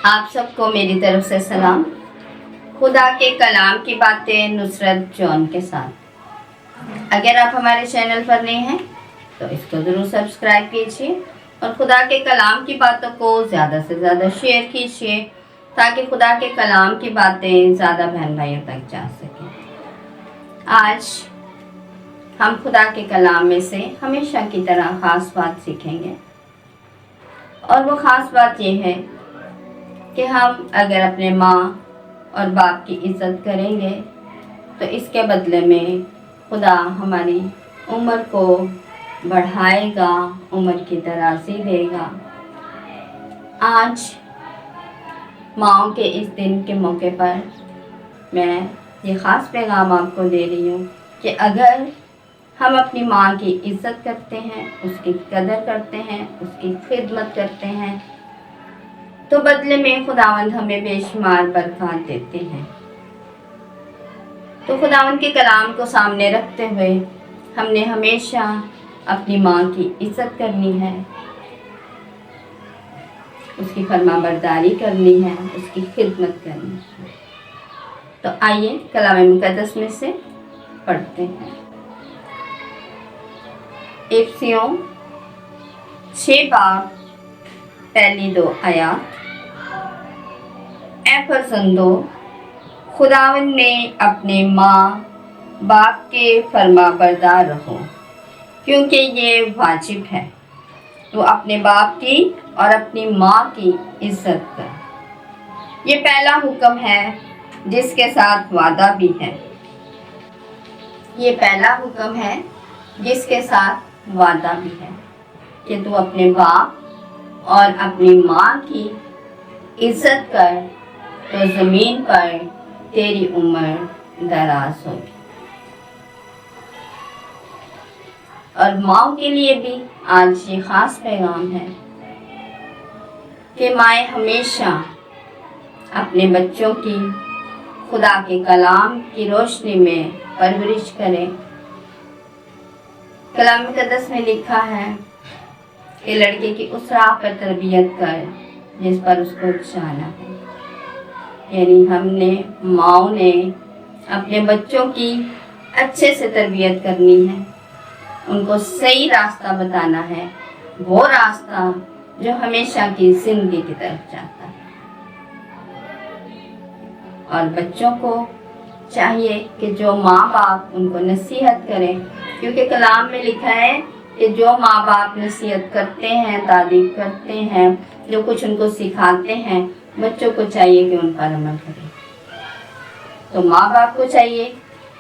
आप सबको मेरी तरफ से सलाम। खुदा के कलाम की बातें नुसरत जॉन के साथ। अगर आप हमारे चैनल पर नए हैं तो इसको ज़रूर सब्सक्राइब कीजिए और खुदा के कलाम की बातों को ज़्यादा से ज़्यादा शेयर कीजिए ताकि खुदा के कलाम की बातें ज़्यादा बहन भाइयों तक जा सकें। आज हम खुदा के कलाम में से हमेशा की तरह ख़ास बात सीखेंगे और वो ख़ास बात ये है कि हम अगर अपने माँ और बाप की इज़्ज़त करेंगे तो इसके बदले में खुदा हमारी उम्र को बढ़ाएगा, उम्र की दराज़ी देगा। आज माँओं के इस दिन के मौके पर मैं ये ख़ास पैगाम आपको दे रही हूँ कि अगर हम अपनी माँ की इज़्ज़त करते हैं, उसकी कदर करते हैं, उसकी खिदमत करते हैं तो बदले में खुदावंद हमें बेशुमार बरकत देते हैं। तो खुदावंद के कलाम को सामने रखते हुए हमने हमेशा अपनी माँ की इज़्ज़त करनी है, उसकी फरमाबरदारी करनी है, उसकी खिदमत करनी है। तो आइए कलाम मुक़द्दस में से पढ़ते हैं। इफिसियों 6 बाब पहली 2 आयत। ऐ फर्जंदो, खुदावंद ने अपने माँ बाप के फरमाबरदार रहो क्योंकि ये वाजिब है। तो अपने बाप की और अपनी माँ की इज़्ज़त कर। ये पहला हुक्म है जिसके साथ वादा भी है। ये पहला हुक्म है जिसके साथ वादा भी है कि तू अपने बाप और अपनी माँ की इज़्ज़त कर तो ज़मीन पर तेरी उम्र दराज होगी। और माँ के लिए भी आज ये ख़ास पैगाम है कि माएँ हमेशा अपने बच्चों की खुदा के कलाम की रोशनी में परवरिश करें। कलाम मुक़द्दस में लिखा है कि लड़के की उस राह पर तरबियत कर जिस पर उसको जाना है। यानी हमने माँओं ने अपने बच्चों की अच्छे से तरबियत करनी है, उनको सही रास्ता बताना है, वो रास्ता जो हमेशा की ज़िंदगी की तरफ जाता है। और बच्चों को चाहिए कि जो माँ बाप उनको नसीहत करें, क्योंकि कलाम में लिखा है कि जो माँ बाप नसीहत करते हैं, तारीफ़ करते हैं, जो कुछ उनको सिखाते हैं, बच्चों को चाहिए कि उन पर अमल करें। तो माँ बाप को चाहिए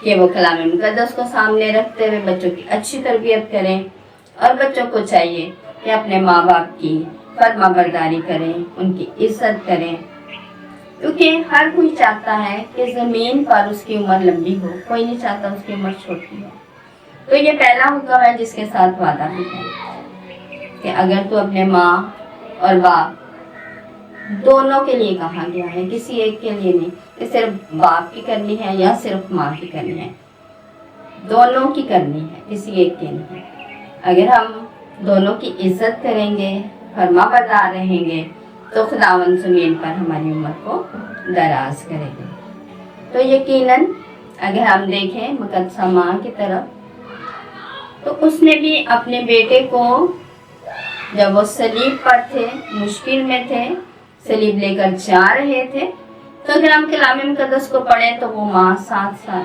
कि वो कलाम मुक़द्दस को सामने रखते हुए बच्चों की अच्छी तरबियत करें और बच्चों को चाहिए कि अपने माँ बाप की फरमाबरदारी करें, उनकी इज़्ज़त करें, क्योंकि हर कोई चाहता है कि ज़मीन पर उसकी उम्र लंबी हो, कोई नहीं चाहता उसकी उम्र छोटी हो। तो ये पहला हुक्म है जिसके साथ वादा भी है कि अगर तू अपने माँ और बाप दोनों के लिए कहा गया है, किसी एक के लिए नहीं कि सिर्फ बाप की करनी है या सिर्फ माँ की करनी है, दोनों की करनी है, किसी एक की नहीं। अगर हम दोनों की इज़्ज़त करेंगे, फरमाबरदार रहेंगे तो खुदावंद ज़मीन पर हमारी उम्र को दराज करेंगे। तो यकीनन अगर हम देखें मुक़द्दसा माँ की तरफ तो उसने भी अपने बेटे को जब वो सलीब पर थे, मुश्किल में थे, सलीब लेकर जा रहे थे, तो अगर हम कलाम मुक़द्दस को पढ़ें तो वो माँ साथ साथ,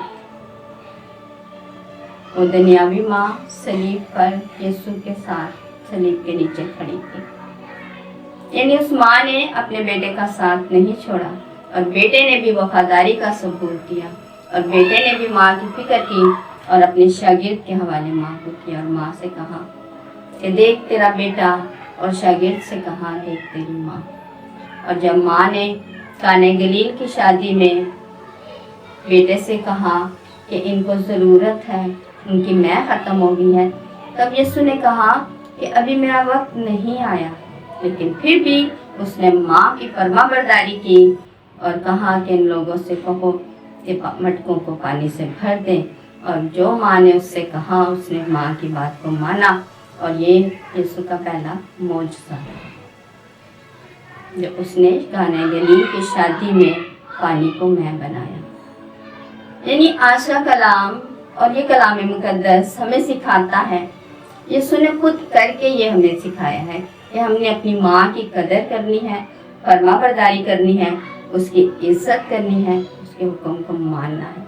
वो दुनियावी माँ सलीब पर यीशु के साथ सलीब के नीचे खड़ी थी। यानी उस माँ ने अपने बेटे का साथ नहीं छोड़ा और बेटे ने भी वफादारी का सबूत दिया और बेटे ने भी माँ की फिक्र की और अपने शागिर्द के हवाले माँ को किया और माँ से कहा कि देख तेरा बेटा, और शागिर्द से कहा देख तेरी माँ। और जब माँ ने काने गलील की शादी में बेटे से कहा कि इनको ज़रूरत है, उनकी मैं ख़त्म हो गई है, तब यीशु ने कहा कि अभी मेरा वक्त नहीं आया, लेकिन फिर भी उसने माँ की फरमाबरदारी की और कहा कि इन लोगों से कहो कि मटकों को पानी से भर दें। और जो माँ ने उससे कहा उसने माँ की बात को माना और ये यीशु का पहला मौजज़ा है। جو اس نے کانا گلیم کی شادی میں پانی کو مے بنایا۔ یعنی آج کا کلام اور یہ کلام مقدس ہمیں سکھاتا ہے، یسوع نے خود کر کے یہ ہمیں سکھایا ہے کہ ہم نے اپنی ماں کی قدر کرنی ہے، فرما برداری کرنی ہے، اس کی عزت کرنی ہے، اس کے حکم کو ماننا ہے۔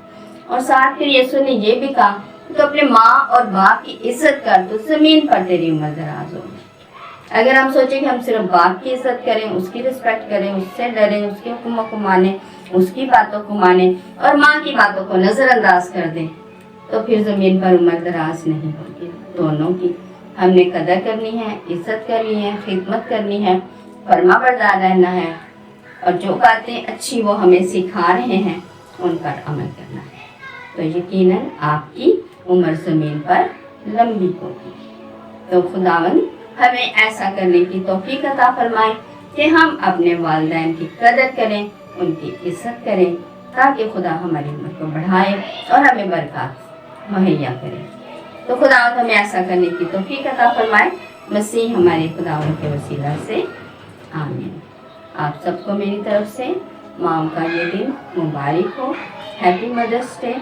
اور ساتھ پھر یسوع نے یہ بھی کہا تو اپنے ماں اور باپ کی عزت کر تو زمین پر تیری عمر دراز ہوگی۔ اگر ہم سوچیں کہ ہم صرف باپ کی عزت کریں، اس کی رسپیکٹ کریں، اس سے ڈریں، اس کے حکموں کو مانیں، اس کی باتوں کو مانیں اور ماں کی باتوں کو نظر انداز کر دیں تو پھر زمین پر عمر دراز نہیں ہوگی۔ دونوں کی ہم نے قدر کرنی ہے، عزت کرنی ہے، خدمت کرنی ہے، فرما بردار رہنا ہے، اور جو باتیں اچھی وہ ہمیں سکھا رہے ہیں ان پر عمل کرنا ہے، تو یقیناً آپ کی عمر زمین پر لمبی ہوگی۔ تو خداوند ہمیں ایسا کرنے کی توفیق عطا فرمائے کہ ہم اپنے والدین کی قدر کریں، ان کی عزت کریں، تاکہ خدا ہماری عمر کو بڑھائے اور ہمیں برکات مہیا کرے۔ تو خداوند ہمیں ایسا کرنے کی توفیق عطا فرمائے، مسیح ہمارے خداوند کے وسیلہ سے، آمین۔ آپ سب کو میری طرف سے ماں کا یہ دن مبارک ہو، ہیپی مدرس ڈے۔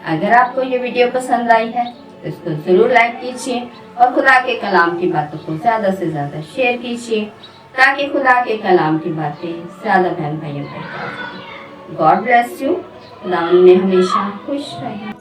اگر آپ کو یہ ویڈیو پسند آئی ہے تو اس کو ضرور لائک کیجیے اور خدا کے کلام کی باتوں کو زیادہ سے زیادہ شیئر کیجیے تاکہ خدا کے کلام کی باتیں زیادہ بہن بھائیوں تک پہنچ سکیں۔ God bless you. خدا نے ہمیشہ خوش رہیں۔